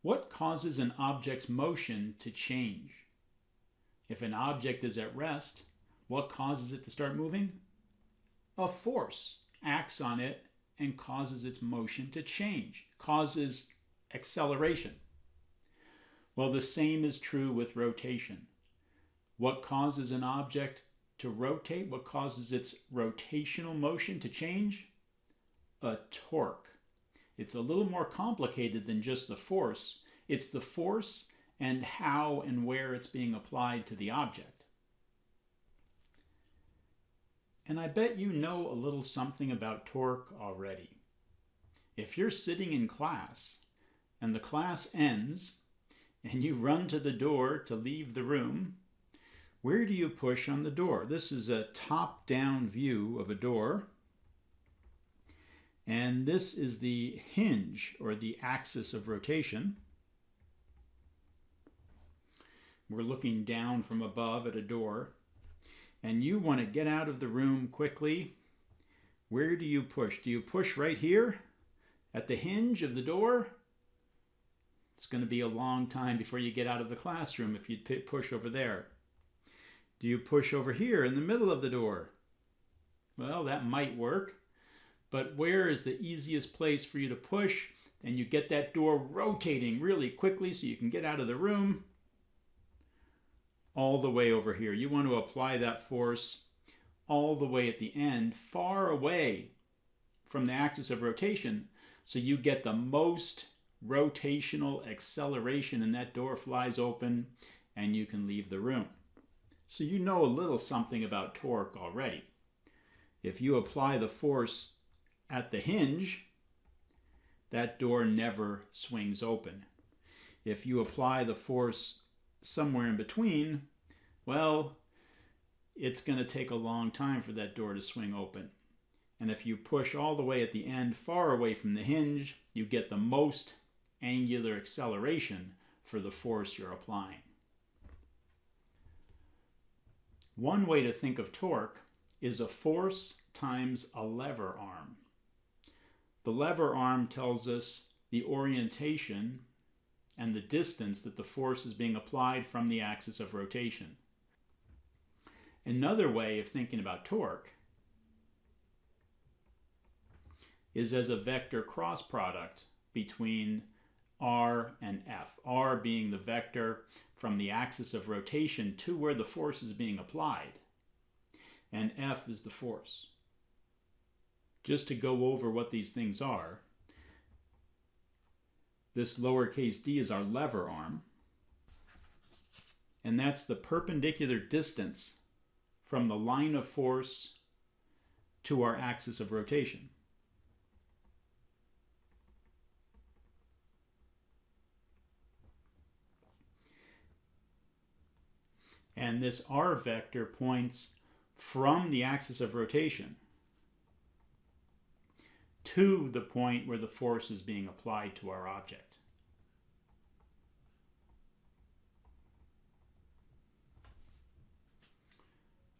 What causes an object's motion to change? If an object is at rest, what causes it to start moving? A force acts on it and causes its motion to change, causes acceleration. Well, the same is true with rotation. What causes an object to rotate? What causes its rotational motion to change? A torque. It's a little more complicated than just the force. It's the force and how and where it's being applied to the object. And I bet you know a little something about torque already. If you're sitting in class and the class ends and you run to the door to leave the room, where do you push on the door? This is a top-down view of a door. And this is the hinge, or the axis of rotation. We're looking down from above at a door. And you want to get out of the room quickly. Where do you push? Do you push right here at the hinge of the door? It's going to be a long time before you get out of the classroom if you push over there. Do you push over here in the middle of the door? Well, that might work. But where is the easiest place for you to push and you get that door rotating really quickly so you can get out of the room? All the way over here. You want to apply that force all the way at the end, far away from the axis of rotation, so you get the most rotational acceleration and that door flies open and you can leave the room. So you know a little something about torque already. If you apply the force at the hinge, that door never swings open. If you apply the force somewhere in between, well, it's going to take a long time for that door to swing open. And if you push all the way at the end, far away from the hinge, you get the most angular acceleration for the force you're applying. One way to think of torque is a force times a lever arm. The lever arm tells us the orientation and the distance that the force is being applied from the axis of rotation. Another way of thinking about torque is as a vector cross product between r and f. R being the vector from the axis of rotation to where the force is being applied, and f is the force. Just to go over what these things are, this lowercase d is our lever arm, and that's the perpendicular distance from the line of force to our axis of rotation. And this r vector points from the axis of rotation to the point where the force is being applied to our object.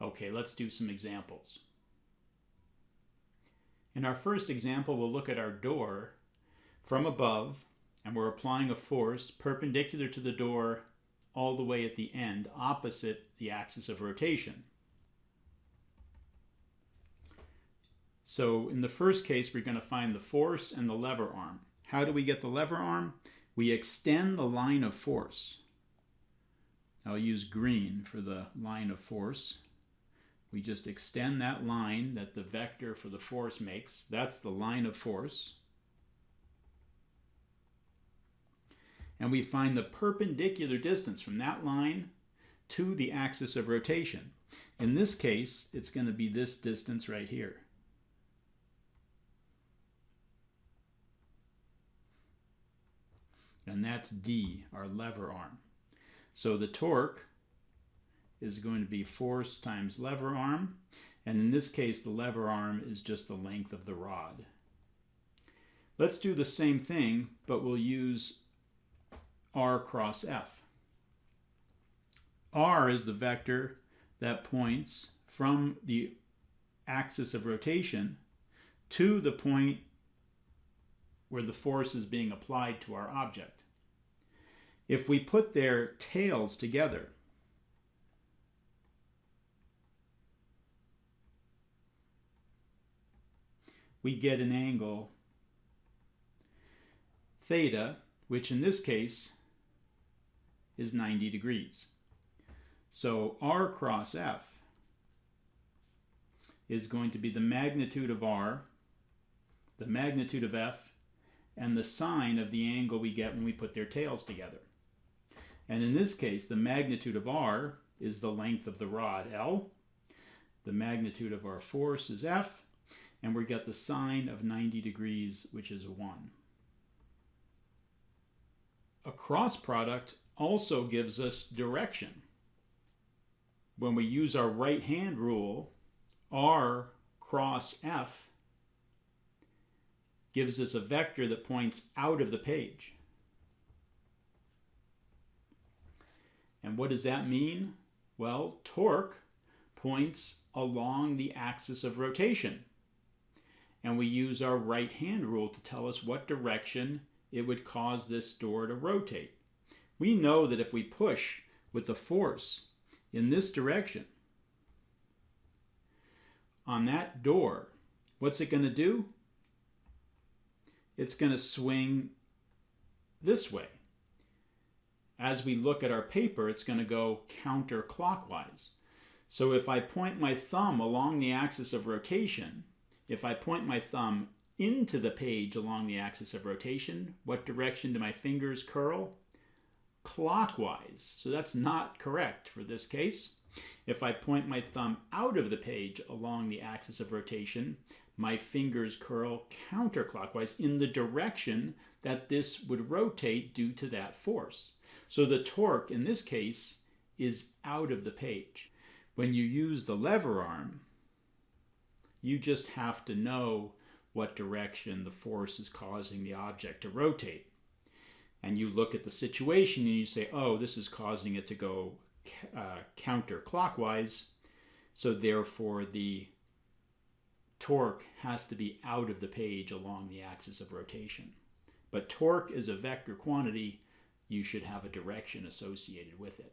Okay, let's do some examples. In our first example, we'll look at our door from above, and we're applying a force perpendicular to the door all the way at the end, opposite the axis of rotation. So in the first case, we're going to find the force and the lever arm. How do we get the lever arm? We extend the line of force. I'll use green for the line of force. We just extend that line that the vector for the force makes. That's the line of force. And we find the perpendicular distance from that line to the axis of rotation. In this case, it's going to be this distance right here. And that's D, our lever arm. So the torque is going to be force times lever arm. And in this case, the lever arm is just the length of the rod. Let's do the same thing, but we'll use r cross f. R is the vector that points from the axis of rotation to the point where the force is being applied to our object. If we put their tails together, we get an angle theta, which in this case is 90 degrees. So R cross F is going to be the magnitude of R, the magnitude of F, and the sine of the angle we get when we put their tails together. And in this case, the magnitude of R is the length of the rod, L. The magnitude of our force is F, and we get the sine of 90 degrees, which is 1. A cross product also gives us direction. When we use our right-hand rule, R cross F gives us a vector that points out of the page. And what does that mean? Well, torque points along the axis of rotation. And we use our right-hand rule to tell us what direction it would cause this door to rotate. We know that if we push with the force in this direction on that door, what's it going to do? It's going to swing this way. As we look at our paper, it's going to go counterclockwise. So if I point my thumb along the axis of rotation, if I point my thumb into the page along the axis of rotation, what direction do my fingers curl? Clockwise. So that's not correct for this case. If I point my thumb out of the page along the axis of rotation, my fingers curl counterclockwise in the direction that this would rotate due to that force. So the torque in this case is out of the page. When you use the lever arm, you just have to know what direction the force is causing the object to rotate. And you look at the situation and you say, oh, this is causing it to go counterclockwise, so therefore the torque has to be out of the page along the axis of rotation. But torque is a vector quantity. You should have a direction associated with it.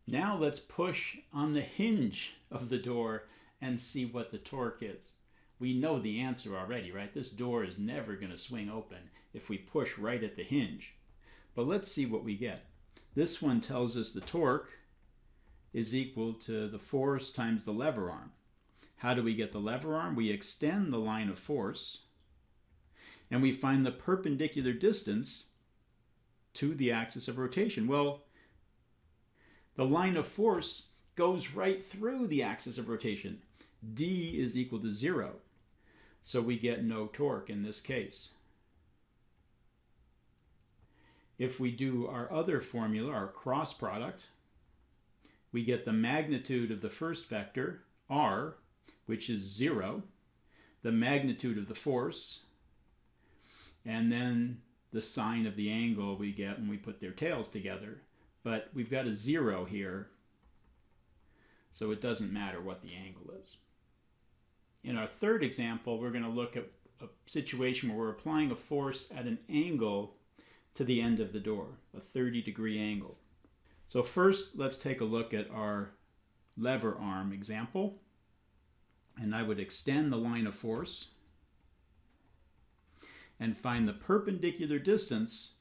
Now let's push on the hinge of the door and see what the torque is. We know the answer already, right? This door is never going to swing open if we push right at the hinge. But let's see what we get. This one tells us the torque is equal to the force times the lever arm. How do we get the lever arm? We extend the line of force and we find the perpendicular distance to the axis of rotation. Well, the line of force goes right through the axis of rotation. D is equal to 0. So we get no torque in this case. If we do our other formula, our cross product, we get the magnitude of the first vector, R, which is 0, the magnitude of the force, and then the sine of the angle we get when we put their tails together. But we've got a 0 here, so it doesn't matter what the angle is. In our third example, we're going to look at a situation where we're applying a force at an angle to the end of the door, a 30-degree angle. So first, let's take a look at our lever arm example. And I would extend the line of force and find the perpendicular distance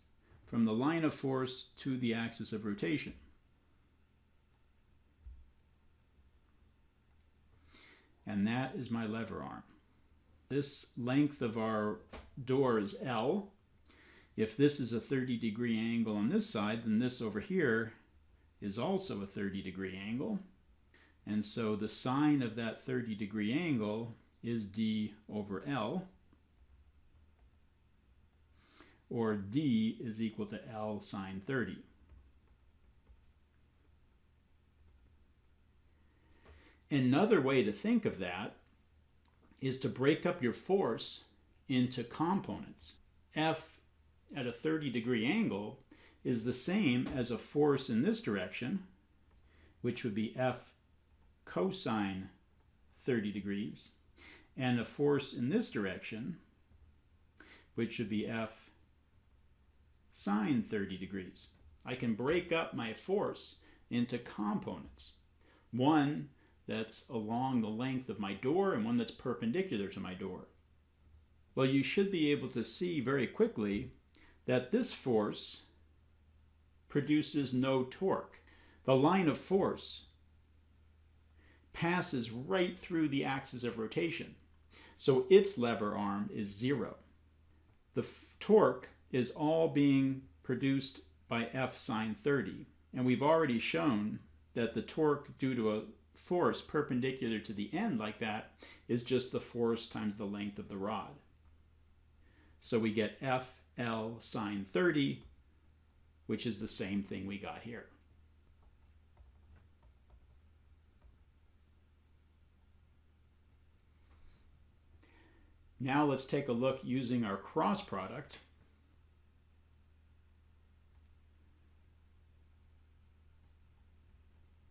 from the line of force to the axis of rotation. And that is my lever arm. This length of our door is L. If this is a 30-degree angle on this side, then this over here is also a 30-degree angle. And so the sine of that 30-degree angle is D over L, or D is equal to L sine 30. Another way to think of that is to break up your force into components. F at a 30-degree angle is the same as a force in this direction, which would be F cosine 30 degrees, and a force in this direction, which would be F sine 30 degrees. I can break up my force into components. One that's along the length of my door and one that's perpendicular to my door. Well, you should be able to see very quickly that this force produces no torque. The line of force passes right through the axis of rotation, so its lever arm is 0. The torque is all being produced by F sine 30, and we've already shown that the torque due to a force perpendicular to the end like that is just the force times the length of the rod. So we get FL sine 30, which is the same thing we got here. Now let's take a look using our cross product.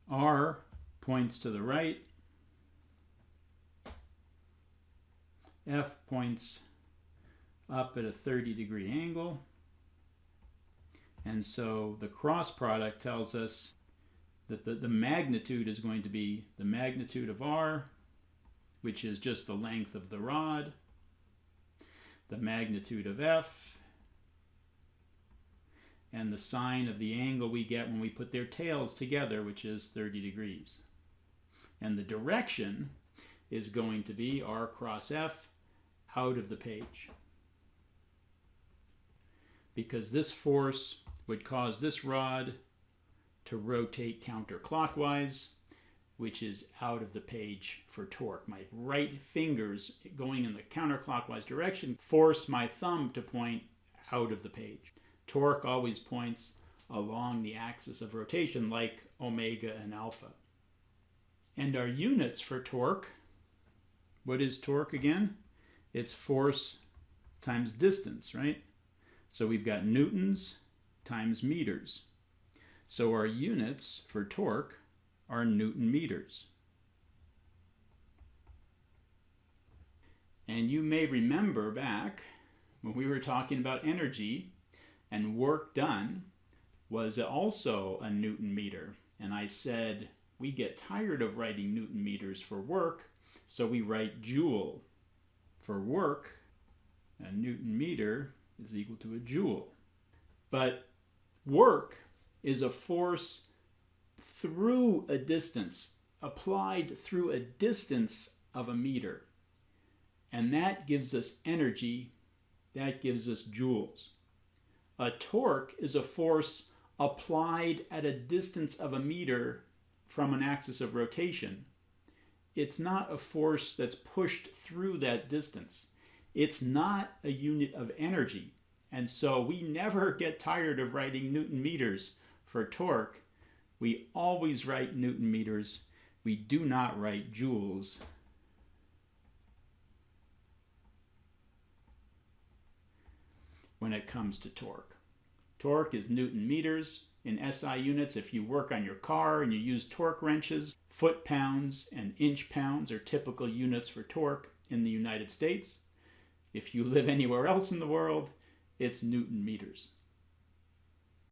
R points to the right, F points up at a 30-degree angle, and so the cross product tells us that the magnitude is going to be the magnitude of R, which is just the length of the rod, the magnitude of F, and the sine of the angle we get when we put their tails together, which is 30 degrees. And the direction is going to be R cross F out of the page, because this force would cause this rod to rotate counterclockwise, which is out of the page for torque. My right fingers going in the counterclockwise direction force my thumb to point out of the page. Torque always points along the axis of rotation like omega and alpha. And our units for torque, what is torque again? It's force times distance, right? So we've got newtons times meters. So our units for torque are Newton meters. And you may remember back when we were talking about energy, and work done was also a Newton meter. And I said we get tired of writing Newton meters for work, so we write joule. For work, a Newton meter is equal to a joule. But work is a force through a distance, applied through a distance of a meter. And that gives us energy, that gives us joules. A torque is a force applied at a distance of a meter from an axis of rotation. It's not a force that's pushed through that distance. It's not a unit of energy. And so we never get tired of writing Newton meters for torque. We always write Newton meters. We do not write joules. When it comes to torque. Torque is Newton meters. In SI units, if you work on your car and you use torque wrenches, foot-pounds and inch-pounds are typical units for torque in the United States. If you live anywhere else in the world, it's Newton meters.